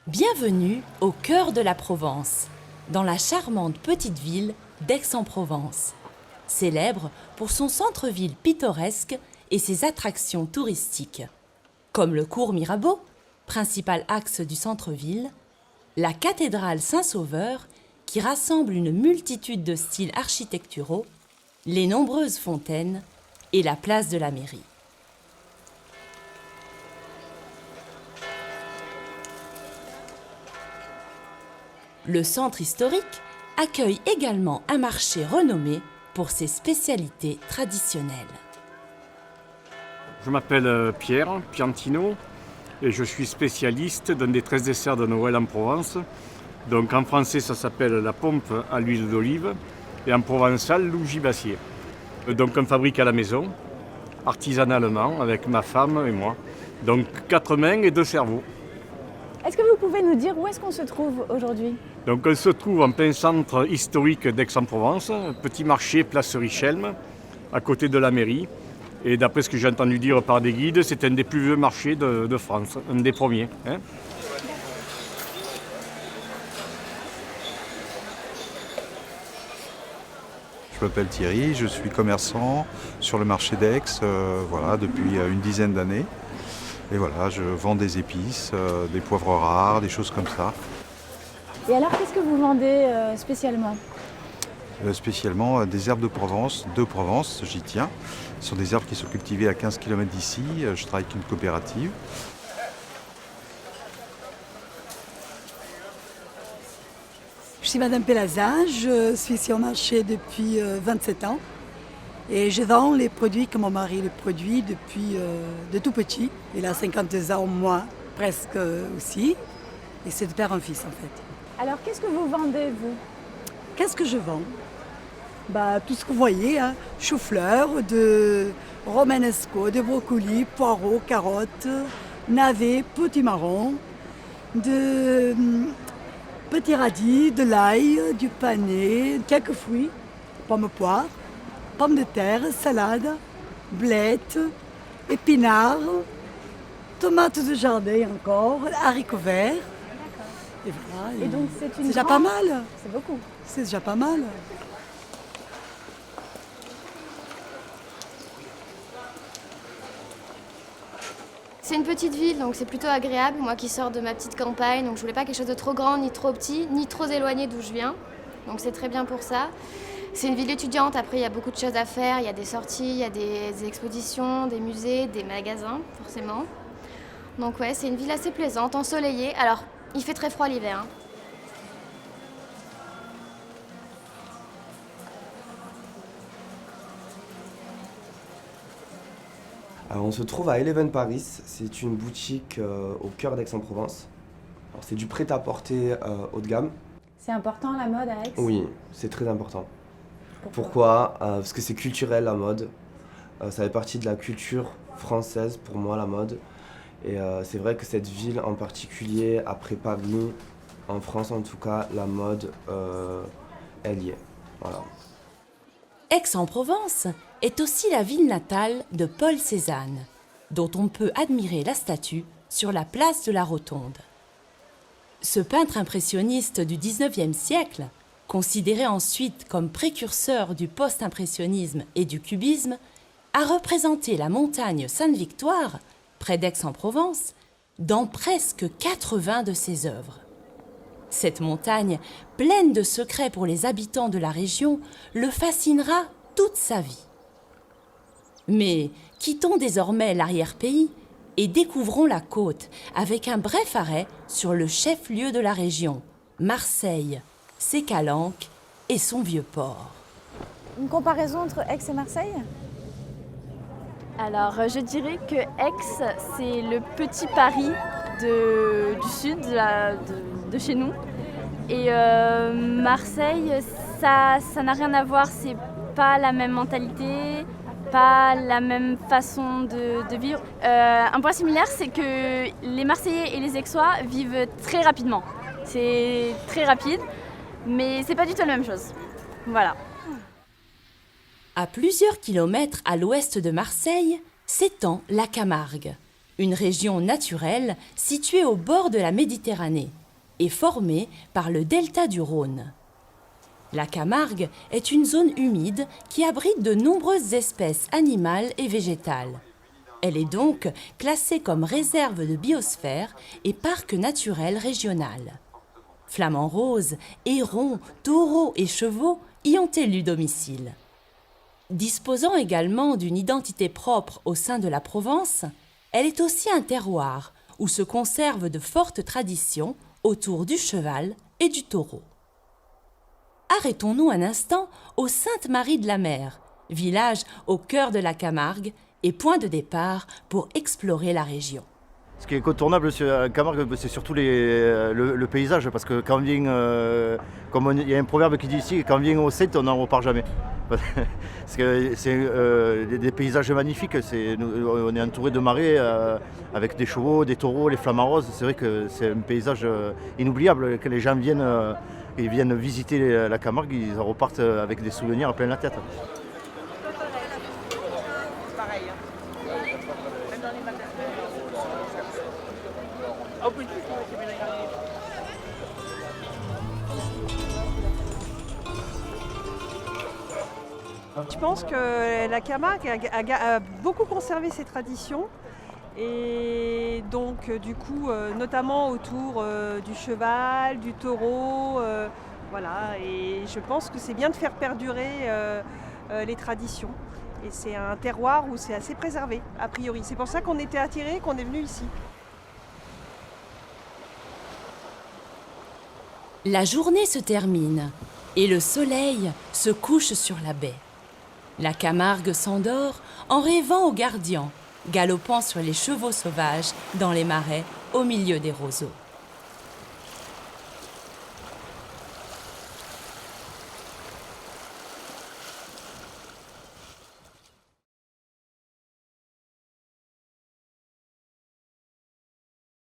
Bienvenue au cœur de la Provence, dans la charmante petite ville d'Aix-en-Provence, célèbre pour son centre-ville pittoresque et ses attractions touristiques, comme le cours Mirabeau, principal axe du centre-ville, la cathédrale Saint-Sauveur, qui rassemble une multitude de styles architecturaux, les nombreuses fontaines et la place de la mairie. Le centre historique accueille également un marché renommé pour ses spécialités traditionnelles. Je m'appelle Pierre Piantino et je suis spécialiste d'un des 13 desserts de Noël en Provence. Donc en français ça s'appelle la pompe à l'huile d'olive et en provençal l'ougibassier. Donc on fabrique à la maison, artisanalement, avec ma femme et moi. Donc 4 mains et 2 cerveaux. Est-ce que vous pouvez nous dire où est-ce qu'on se trouve aujourd'hui ? Donc on se trouve en plein centre historique d'Aix-en-Provence, petit marché place Richelme, à côté de la mairie. Et d'après ce que j'ai entendu dire par des guides, c'est un des plus vieux marchés de France, un des premiers. Je m'appelle Thierry, je suis commerçant sur le marché d'Aix depuis une dizaine d'années. Et voilà, je vends des épices, des poivres rares, des choses comme ça. Et alors, qu'est-ce que vous vendez spécialement ? Spécialement des herbes de Provence, j'y tiens. Ce sont des herbes qui sont cultivées à 15 km d'ici. Je travaille avec une coopérative. Je suis Madame Pelaza, je suis ici au marché depuis 27 ans et je vends les produits que mon mari les produit depuis de tout petit. Il a 52 ans, moi presque aussi, et c'est de père en fils en fait. Alors, qu'est-ce que vous vendez, vous ? Qu'est-ce que je vends ? Tout ce que vous voyez, chou-fleur, de romanesco, de brocolis, poireaux, carottes, navets, petits marrons, de petits radis, de l'ail, du panais, quelques fruits, pommes poires, pommes de terre, salade, blettes, épinards, tomates de jardin encore, haricots verts. Et voilà. Et donc, c'est déjà pas mal. C'est beaucoup. C'est déjà pas mal. C'est une petite ville, donc c'est plutôt agréable. Moi qui sors de ma petite campagne, donc je voulais pas quelque chose de trop grand, ni trop petit, ni trop éloigné d'où je viens. Donc c'est très bien pour ça. C'est une ville étudiante, après il y a beaucoup de choses à faire. Il y a des sorties, il y a des expositions, des musées, des magasins, forcément. Donc ouais, c'est une ville assez plaisante, ensoleillée. Alors, il fait très froid l'hiver, hein. Alors, on se trouve à Eleven Paris, c'est une boutique au cœur d'Aix-en-Provence. Alors, c'est du prêt-à-porter haut de gamme. C'est important la mode à Aix ? Oui, c'est très important. Pourquoi ? Parce que c'est culturel la mode. Ça fait partie de la culture française pour moi la mode. Et c'est vrai que cette ville en particulier, après Paris, en France en tout cas, la mode, elle y est. Voilà. Aix-en-Provence est aussi la ville natale de Paul Cézanne, dont on peut admirer la statue sur la place de la Rotonde. Ce peintre impressionniste du XIXe siècle, considéré ensuite comme précurseur du post-impressionnisme et du cubisme, a représenté la montagne Sainte-Victoire, près d'Aix-en-Provence, dans presque 80 de ses œuvres. Cette montagne, pleine de secrets pour les habitants de la région, le fascinera toute sa vie. Mais quittons désormais l'arrière-pays et découvrons la côte avec un bref arrêt sur le chef-lieu de la région, Marseille, ses calanques et son vieux port. Une comparaison entre Aix et Marseille ? Alors, je dirais que Aix, c'est le petit Paris du sud, de chez nous. Et Marseille, ça n'a rien à voir, c'est pas la même mentalité, pas la même façon de vivre. Un point similaire, c'est que les Marseillais et les Aixois vivent très rapidement. C'est très rapide, mais c'est pas du tout la même chose. Voilà. À plusieurs kilomètres à l'ouest de Marseille s'étend la Camargue, une région naturelle située au bord de la Méditerranée et formée par le delta du Rhône. La Camargue est une zone humide qui abrite de nombreuses espèces animales et végétales. Elle est donc classée comme réserve de biosphère et parc naturel régional. Flamants roses, hérons, taureaux et chevaux y ont élu domicile. Disposant également d'une identité propre au sein de la Provence, elle est aussi un terroir où se conservent de fortes traditions autour du cheval et du taureau. Arrêtons-nous un instant au Sainte-Marie-de-la-Mer, village au cœur de la Camargue et point de départ pour explorer la région. Ce qui est incontournable sur la Camargue, c'est surtout le paysage, parce que quand on vient, il y a un proverbe qui dit ici, quand on vient au Sept, on n'en repart jamais. Parce que c'est des paysages magnifiques, on est entouré de marais avec des chevaux, des taureaux, les flamants roses. C'est vrai que c'est un paysage inoubliable, que les gens viennent visiter la Camargue, ils en repartent avec des souvenirs plein la tête. Je pense que la Camargue a beaucoup conservé ses traditions et donc du coup notamment autour du cheval, du taureau, voilà, et je pense que c'est bien de faire perdurer les traditions et c'est un terroir où c'est assez préservé a priori. C'est pour ça qu'on était attirés, qu'on est venu ici. La journée se termine et le soleil se couche sur la baie. La Camargue s'endort en rêvant aux gardians, galopant sur les chevaux sauvages dans les marais au milieu des roseaux.